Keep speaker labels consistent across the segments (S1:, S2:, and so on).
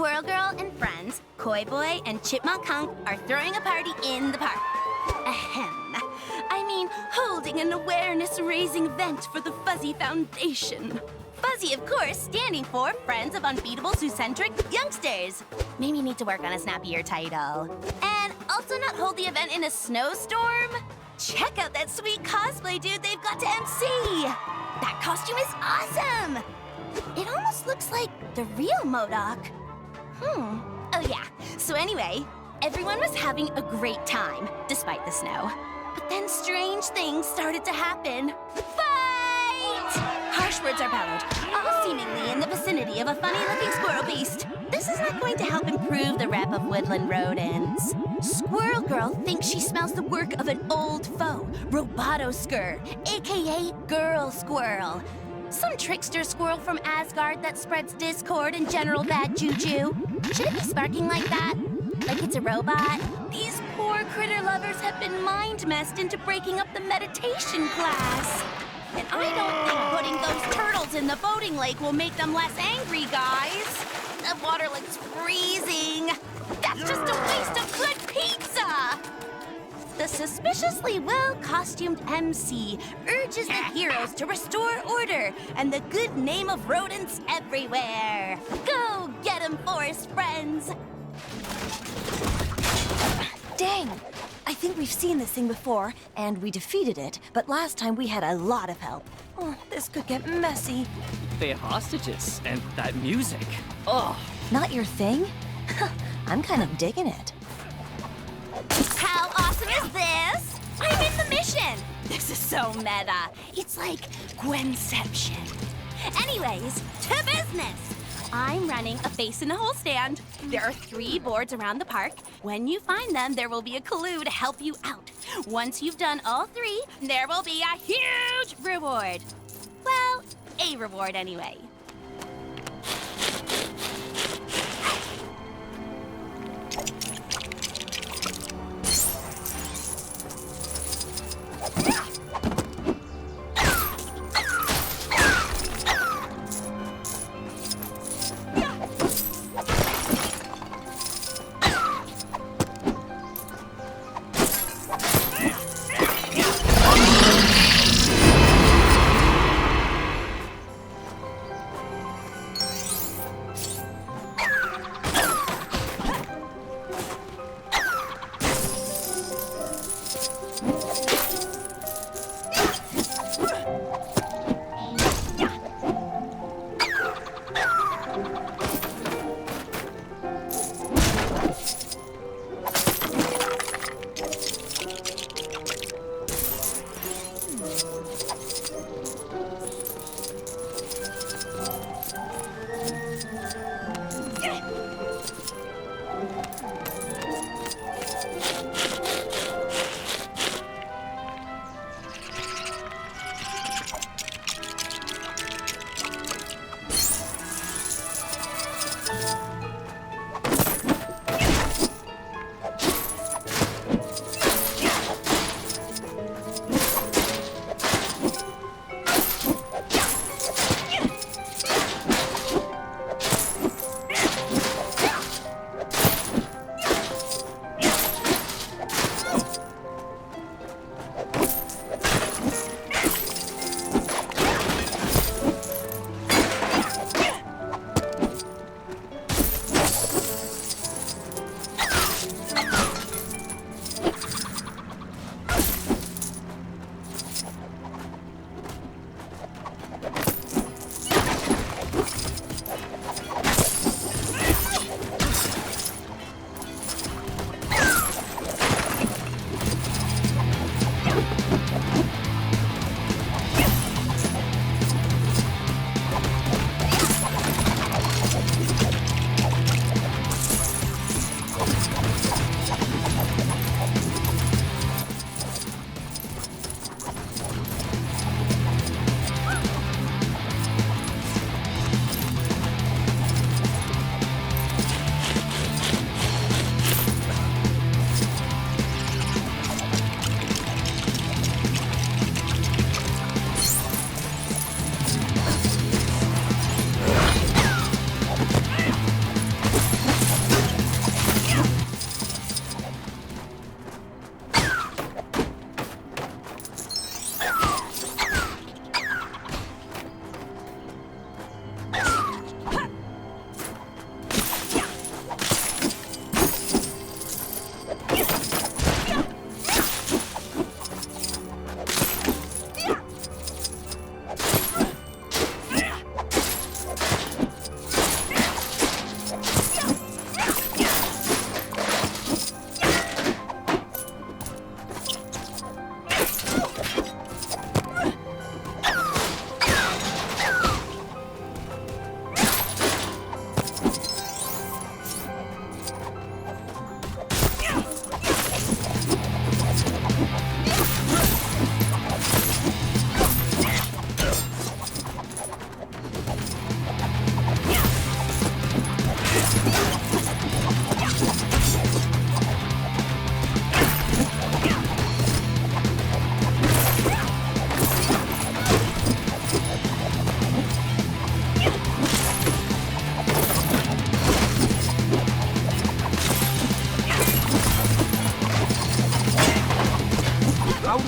S1: Squirrel Girl and friends, Koi Boy and Chipmunk Hunk are throwing a party in the park. Ahem. I mean, holding an awareness-raising event for the Fuzzy Foundation. Fuzzy, of course, standing for Friends of Unbeatable Zoocentric Youngsters. Maybe need to work on a snappier title. And also not hold the event in a snowstorm. Check out that sweet cosplay dude they've got to MC. That costume is awesome. It almost looks like the real MODOK. Oh yeah, so anyway, everyone was having a great time, despite the snow. But then strange things started to happen. Fight! Harsh words are bellowed, all seemingly in the vicinity of a funny-looking squirrel beast. This is not going to help improve the rep of woodland rodents. Squirrel Girl thinks she smells the work of an old foe, Robotoskur, aka Girl Squirrel. Some trickster squirrel from Asgard that spreads discord and general bad juju. Should it be sparking like that? Like it's a robot? These poor critter lovers have been mind-messed into breaking up the meditation class. And I don't think putting those turtles in the voting lake will make them less angry, guys. The water looks freezing. That's just a waste of good pizza! The suspiciously well-costumed MC urges the heroes to restore order and the good name of rodents everywhere. Go get 'em, forest friends!
S2: Dang! I think we've seen this thing before, and we defeated it, but last time we had a lot of help. Oh, this could get messy.
S3: They're hostages, and that music. Oh,
S2: Not your thing? I'm kind of digging it.
S1: How awesome is this? I'm in the mission! This is so meta. It's like Gwenception. Anyways, to business! I'm running a face-in-a-hole stand. There are 3 boards around the park. When you find them, there will be a clue to help you out. Once you've done all 3, there will be a huge reward. Well, a reward anyway.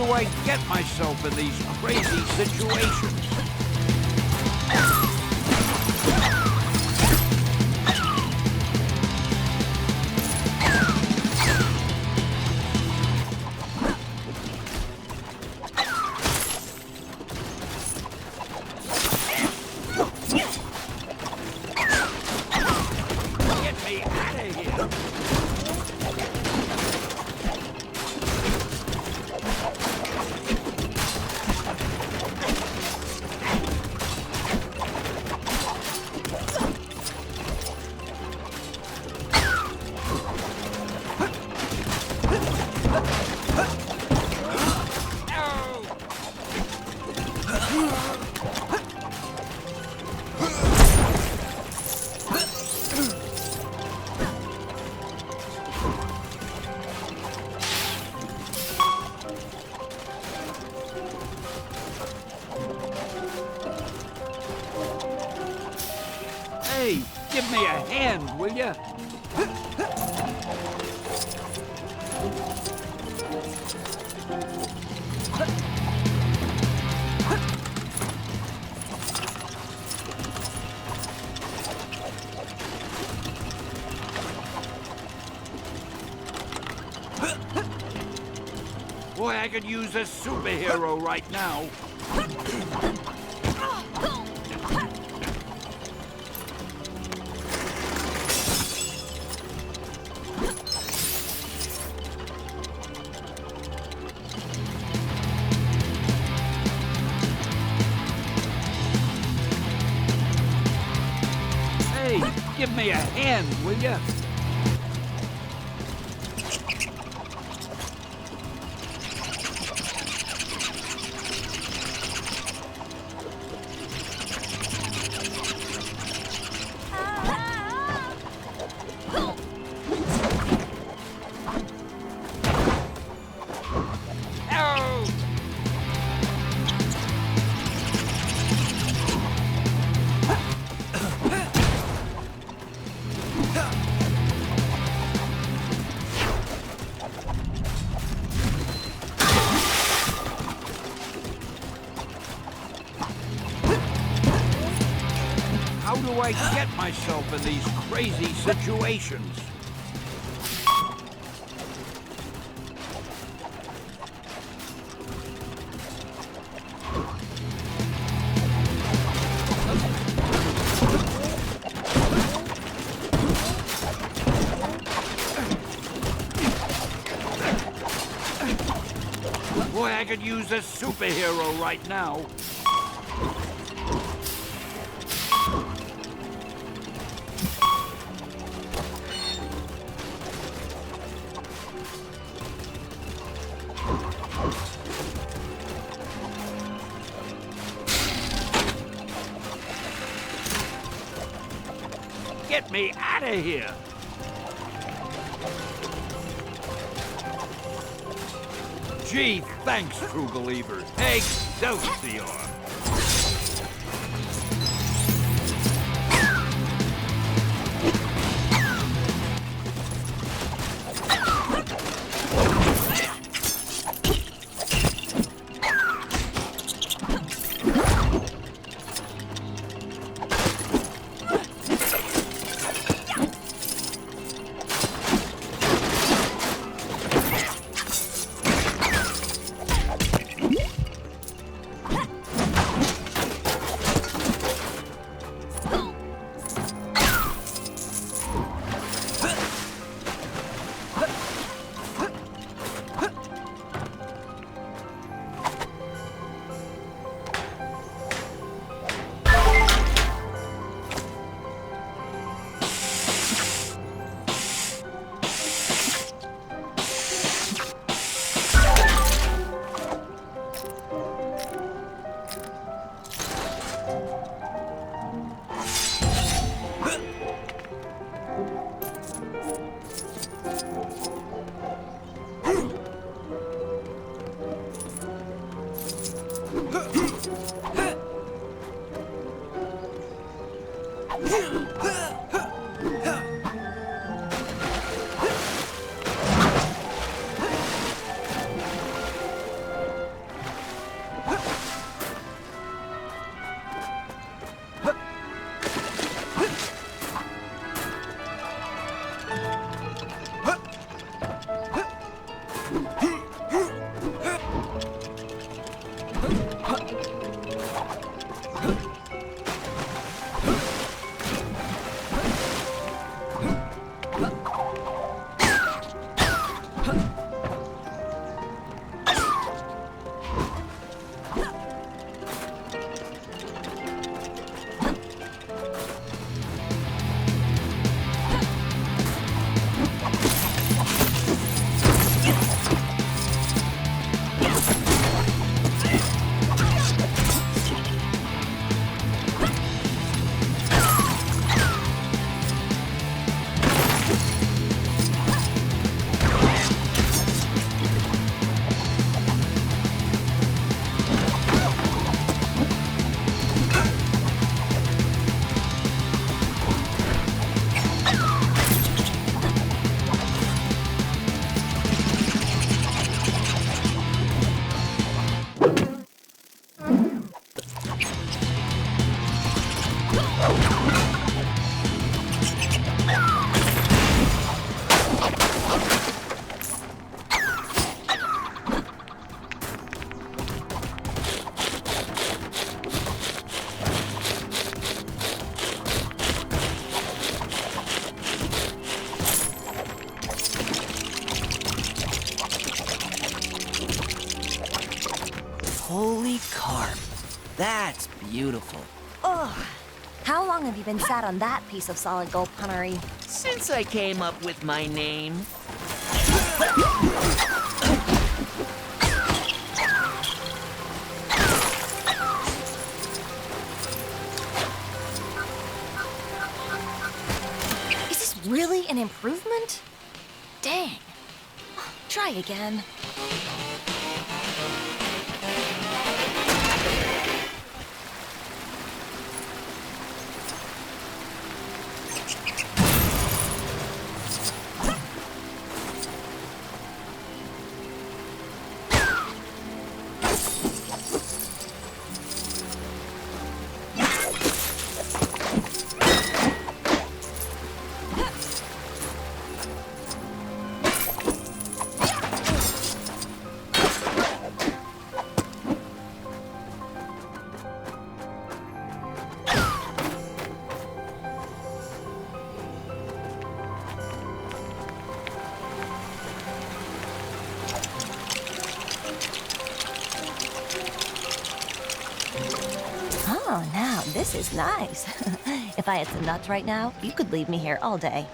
S4: do I get myself in these crazy situations? Get me out of here! Hey, give me a hand, will ya? Boy, I could use a superhero right now. Hey, give me a hand, will ya? Ow! How do I get myself in these crazy situations? Boy, I could use a superhero right now. Get me out of here! Gee, thanks, true believers. Excelsior!
S5: Holy carp. That's beautiful.
S2: Ugh. How long have you been sat on that piece of solid gold punnery?
S5: Since I came up with my name.
S2: Is this really an improvement? Dang. Try again. Oh, now this is nice. If I had some nuts right now, you could leave me here all day.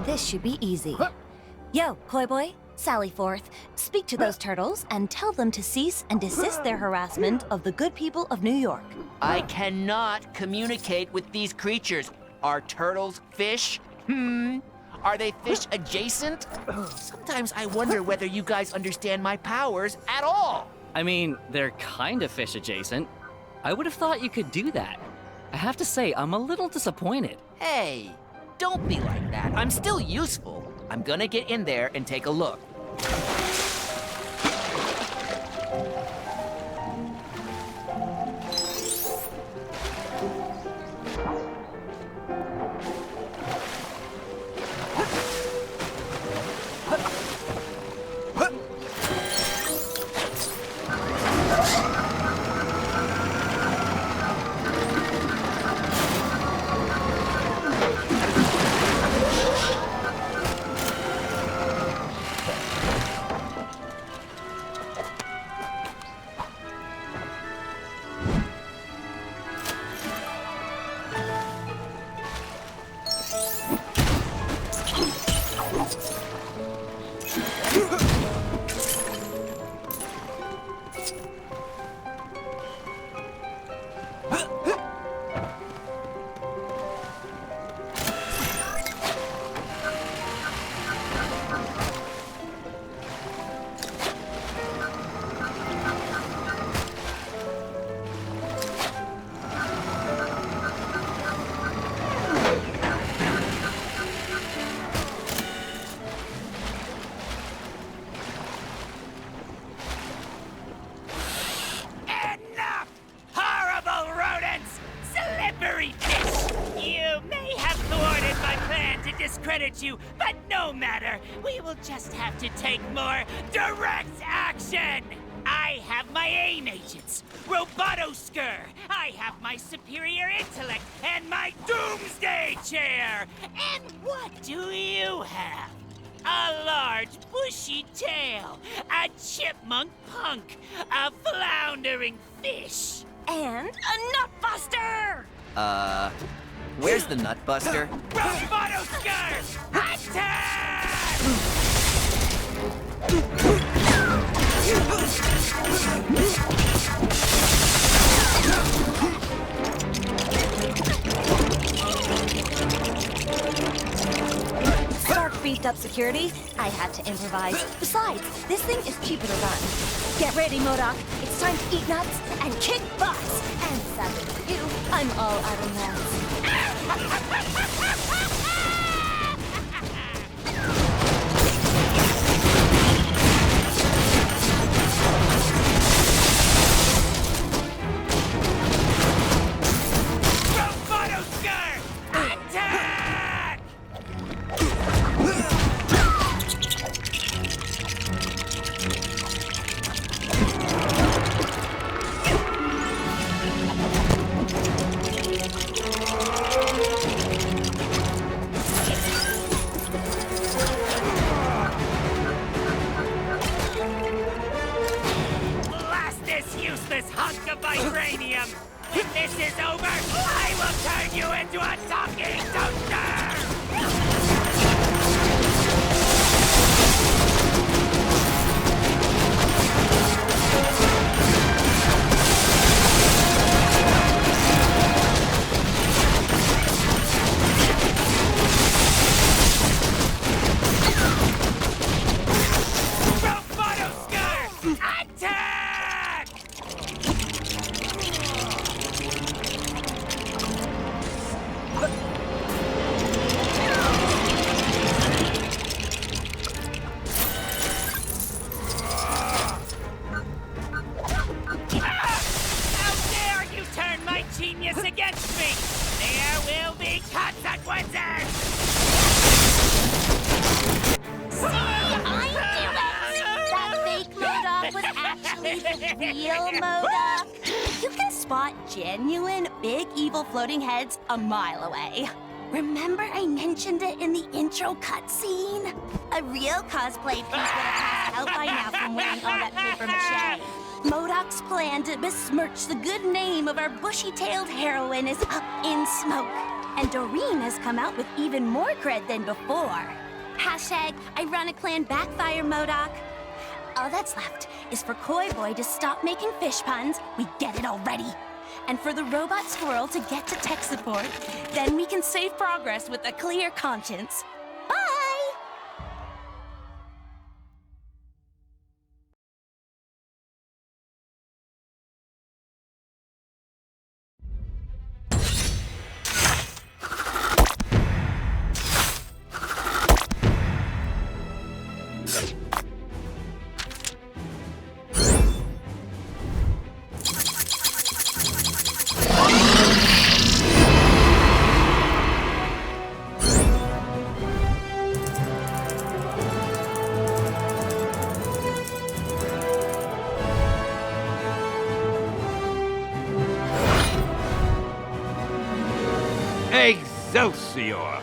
S2: This should be easy. Yo, Koi Boy, sally forth. Speak to those turtles and tell them to cease and desist their harassment of the good people of New York.
S5: I cannot communicate with these creatures. Are turtles fish? Are they fish adjacent? Sometimes I wonder whether you guys understand my powers at all.
S3: I mean, they're kind of fish adjacent. I would have thought you could do that. I have to say, I'm a little disappointed.
S5: Hey, don't be like that. I'm still useful. I'm gonna get in there and take a look.
S6: You, but no matter. We will just have to take more direct action. I have my AIM agents, Robotoskur. I have my superior intellect and my doomsday chair. And what do you have? A large bushy tail, a chipmunk punk, a floundering fish.
S2: And a nutbuster!
S5: Where's the Nutbuster?
S6: Bravado Skirt! Attack!
S2: Stark beefed up security. I had to improvise. Besides, this thing is cheaper to run. Get ready, MODOK. It's time to eat nuts and kick butts. And sadly for you, I'm all out of nuts.
S6: Bravado Skirt! Attack! Blast this useless hunk of vibranium! When this is over, I will turn you into a talking toaster! Bravado Skirt! Attack! How dare you turn my genius against me! There will be consequences!
S1: I knew it! That fake MODOK was actually the real MODOK. You can spot genuine, big, evil floating heads a mile away. Remember I mentioned it in the intro cutscene? A real cosplay piece would have passed out by now from wearing all that paper mache. MODOK's plan to besmirch the good name of our bushy-tailed heroine is up in smoke. And Doreen has come out with even more cred than before. Hashtag ironic plan backfire, MODOK. All that's left is for Koi Boy to stop making fish puns. We get it already. And for the robot squirrel to get to tech support. Then we can save progress with a clear conscience. Bye!
S4: Excelsior!